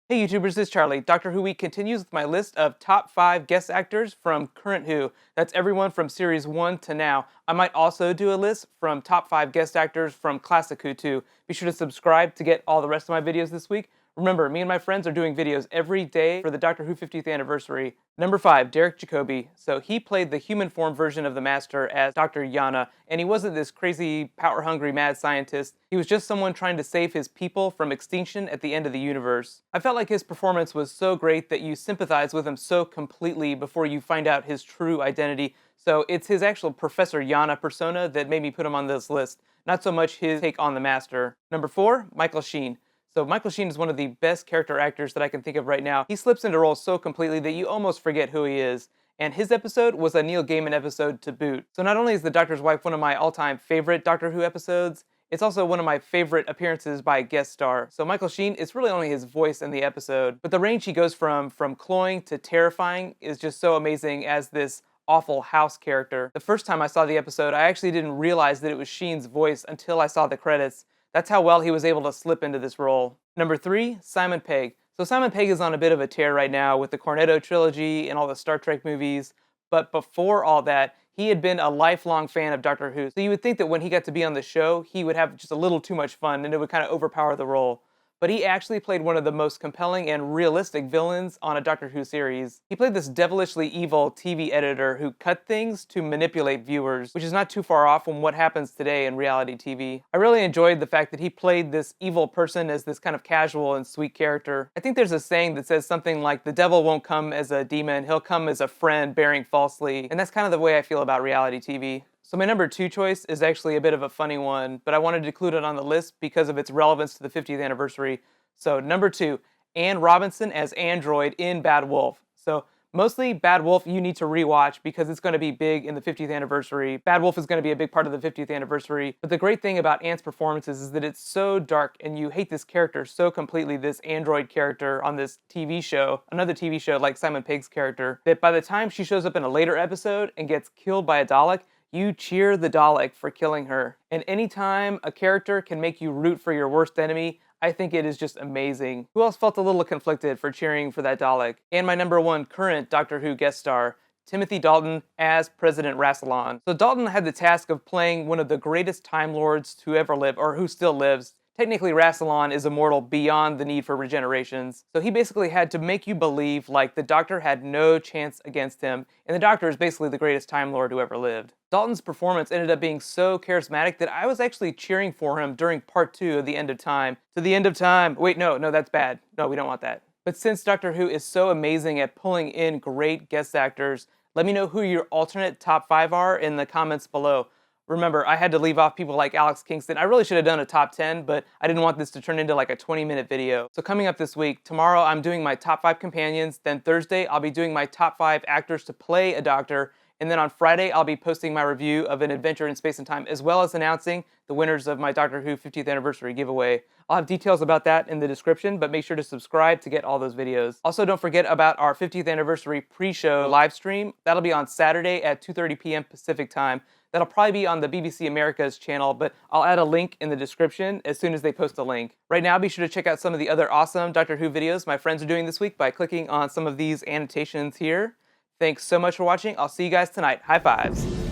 Hey YouTubers, this is Charlie. Doctor Who Week continues with my list of top 5 guest actors from current Who. That's everyone from series 1 to now. I might also do a list from top 5 guest actors from classic Who too. Be sure to subscribe to get all the rest of my videos this week. Remember, me and my friends are doing videos every day for the Doctor Who 50th anniversary. Number 5, Derek Jacobi. So he played the human form version of the Master as Dr. Yana, and he wasn't this crazy, power-hungry mad scientist. He was just someone trying to save his people from extinction at the end of the universe. I felt like his performance was so great that you sympathize with him so completely before you find out his true identity. So it's his actual Professor Yana persona that made me put him on this list, not so much his take on the Master. Number 4, Michael Sheen. So Michael Sheen is one of the best character actors that I can think of right now. He slips into roles so completely that you almost forget who he is. And his episode was a Neil Gaiman episode to boot. So not only is The Doctor's Wife one of my all-time favorite Doctor Who episodes, it's also one of my favorite appearances by a guest star. So Michael Sheen, it's really only his voice in the episode, but the range he goes from cloying to terrifying is just so amazing as this awful house character. The first time I saw the episode, I actually didn't realize that it was Sheen's voice until I saw the credits. That's how well he was able to slip into this role. Number 3, Simon Pegg. So Simon Pegg is on a bit of a tear right now with the Cornetto trilogy and all the Star Trek movies, but before all that, he had been a lifelong fan of Doctor Who. So you would think that when he got to be on the show, he would have just a little too much fun and it would kind of overpower the role. But he actually played one of the most compelling and realistic villains on a Doctor Who series. He played this devilishly evil TV editor who cut things to manipulate viewers, which is not too far off from what happens today in reality TV. I really enjoyed the fact that he played this evil person as this kind of casual and sweet character. I think there's a saying that says something like, the devil won't come as a demon, he'll come as a friend bearing falsely. And that's kind of the way I feel about reality TV. So my number 2 choice is actually a bit of a funny one, but I wanted to include it on the list because of its relevance to the 50th anniversary. So number 2, Anne Robinson as Android in Bad Wolf. So mostly Bad Wolf you need to rewatch because it's going to be big in the 50th anniversary. Bad Wolf is going to be a big part of the 50th anniversary. But the great thing about Anne's performances is that it's so dark and you hate this character so completely, this android character on this TV show, another TV show like Simon Pegg's character, that by the time she shows up in a later episode and gets killed by a Dalek, you cheer the Dalek for killing her. And anytime a character can make you root for your worst enemy, I think it is just amazing. Who else felt a little conflicted for cheering for that Dalek? And my number 1 current Doctor Who guest star, Timothy Dalton as President Rassilon. So Dalton had the task of playing one of the greatest Time Lords to ever live, or who still lives. Technically, Rassilon is immortal beyond the need for regenerations. So he basically had to make you believe like the Doctor had no chance against him, and the Doctor is basically the greatest Time Lord who ever lived. Dalton's performance ended up being so charismatic that I was actually cheering for him during part 2 of The End of Time. To the End of Time. Wait, no, that's bad. No, we don't want that. But since Doctor Who is so amazing at pulling in great guest actors, let me know who your alternate top 5 are in the comments below. Remember, I had to leave off people like Alex Kingston. I really should have done a top 10, but I didn't want this to turn into like a 20-minute video. So coming up this week, tomorrow I'm doing my top 5 companions, then Thursday I'll be doing my top 5 actors to play a Doctor, and then on Friday I'll be posting my review of An Adventure in Space and Time, as well as announcing the winners of my Doctor Who 50th anniversary giveaway. I'll have details about that in the description, but make sure to subscribe to get all those videos. Also, don't forget about our 50th anniversary pre-show live stream. That'll be on Saturday at 2:30 p.m. Pacific time. That'll probably be on the BBC America's channel, but I'll add a link in the description as soon as they post a link. Right now, be sure to check out some of the other awesome Doctor Who videos my friends are doing this week by clicking on some of these annotations here. Thanks so much for watching. I'll see you guys tonight. High fives.